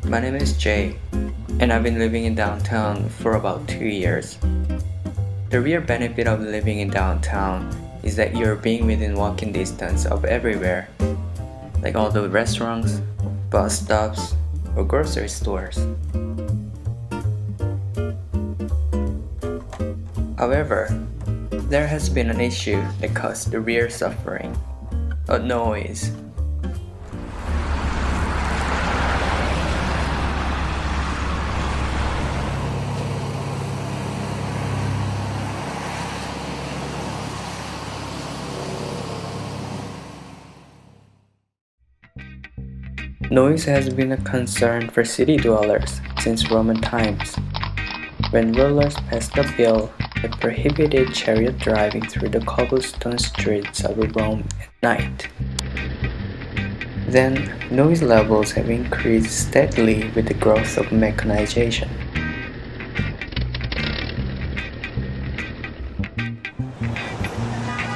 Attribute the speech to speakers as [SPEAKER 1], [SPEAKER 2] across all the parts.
[SPEAKER 1] My name is Jay, and I've been living in downtown for about 2 years. The real benefit of living in downtown is that you're being within walking distance of everywhere, like all the restaurants, bus stops, or grocery stores. However, there has been an issue that caused the real suffering, a noise. Noise has been a concern for city dwellers since Roman times, when rulers passed a bill that prohibited chariot driving through the cobblestone streets of Rome at night. Then, noise levels have increased steadily with the growth of mechanization.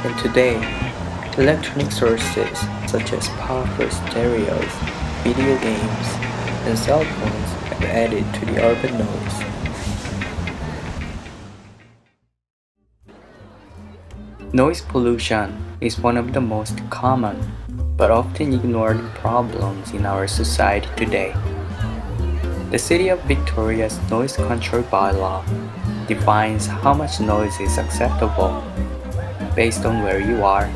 [SPEAKER 1] And today, electronic sources such as powerful stereos, video games, and cell phones have added to the urban noise. Noise pollution is one of the most common but often ignored problems in our society today. The City of Victoria's Noise Control Bylaw defines how much noise is acceptable based on where you are,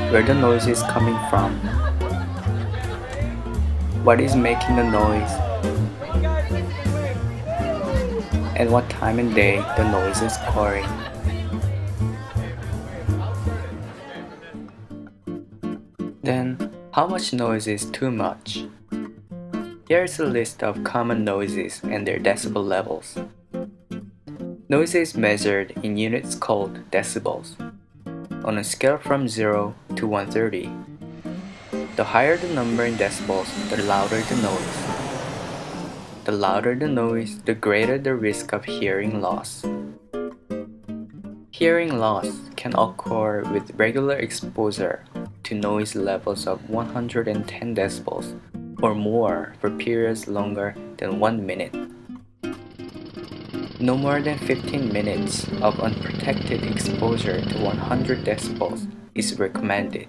[SPEAKER 1] where the noise is coming from, what is making the noise, and what time and day the noise is occurring. Then, how much noise is too much? Here's a list of common noises and their decibel levels. Noise is measured in units called decibels, on a scale from 0 to 130. The higher the number in decibels, the louder the noise. The louder the noise, the greater the risk of hearing loss. Hearing loss can occur with regular exposure to noise levels of 110 decibels or more for periods longer than 1 minute. No more than 15 minutes of unprotected exposure to 100 decibels is recommended.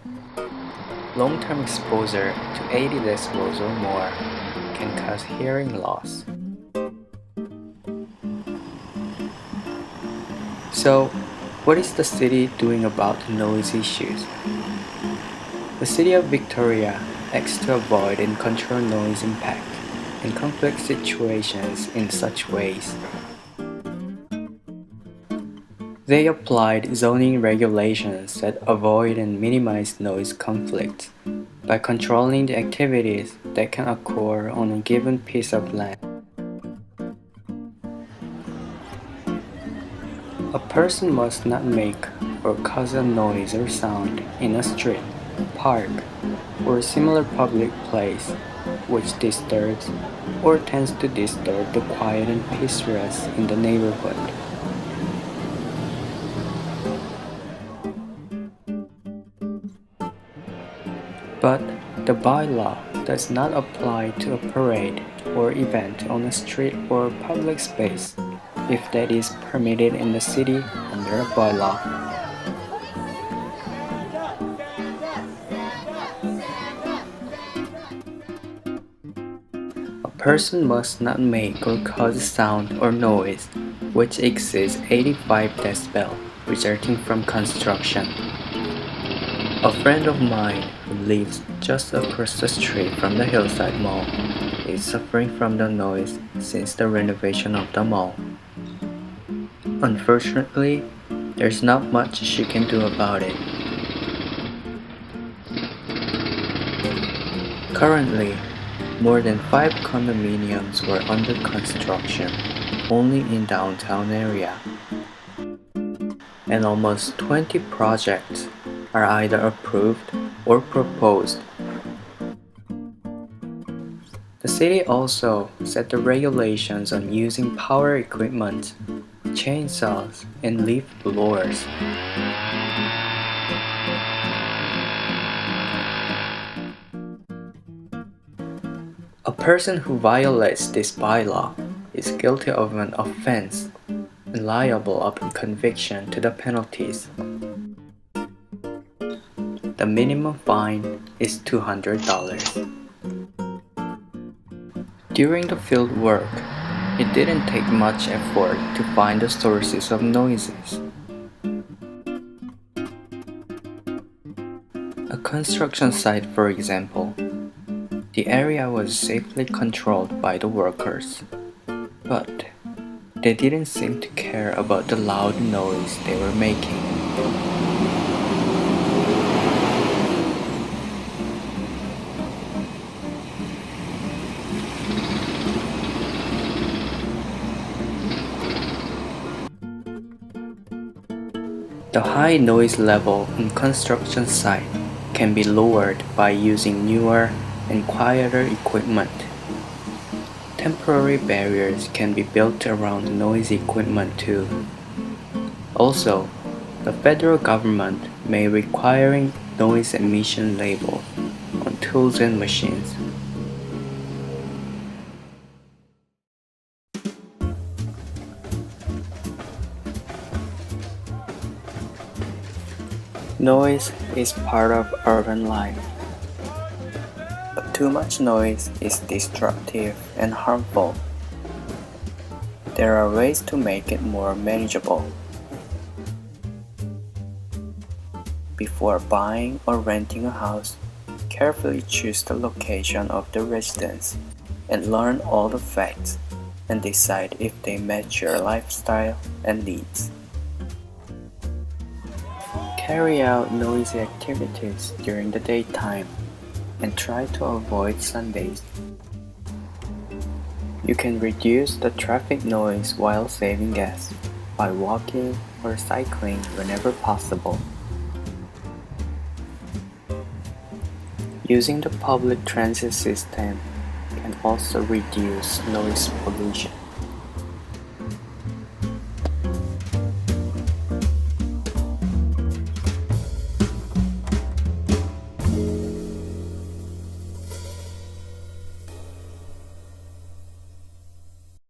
[SPEAKER 1] Long-term exposure to 80 decibels or more can cause hearing loss. So, what is the city doing about the noise issues? The City of Victoria acts to avoid and control noise impact in conflict situations in such ways. They applied zoning regulations that avoid and minimize noise conflicts by controlling the activities that can occur on a given piece of land. A person must not make or cause a noise or sound in a street, park, or similar public place which disturbs or tends to disturb the quiet and peace rest in the neighborhood. But the bylaw does not apply to a parade or event on a street or public space if that is permitted in the city under a bylaw. A person must not make or cause sound or noise which exceeds 85 decibel resulting from construction. A friend of mine who lives just across the street from the Hillside Mall is suffering from the noise since the renovation of the mall. Unfortunately, there's not much she can do about it. Currently, more than 5 condominiums were under construction only in downtown area, and almost 20 projects are either approved or proposed. The city also set the regulations on using power equipment, chainsaws, and leaf blowers. A person who violates this bylaw is guilty of an offense and liable upon conviction to the penalties. The minimum fine is $200. During the field work, it didn't take much effort to find the sources of noises. A construction site, for example, the area was safely controlled by the workers, but they didn't seem to care about the loud noise they were making. The high noise level in construction site can be lowered by using newer and quieter equipment. Temporary barriers can be built around noisy equipment too. Also, the federal government may requiring noise emission labels on tools and machines. Noise is part of urban life, but too much noise is destructive and harmful. There are ways to make it more manageable. Before buying or renting a house, carefully choose the location of the residence and learn all the facts and decide if they match your lifestyle and needs. Carry out noisy activities during the daytime and try to avoid Sundays. You can reduce the traffic noise while saving gas by walking or cycling whenever possible. Using the public transit system can also reduce noise pollution.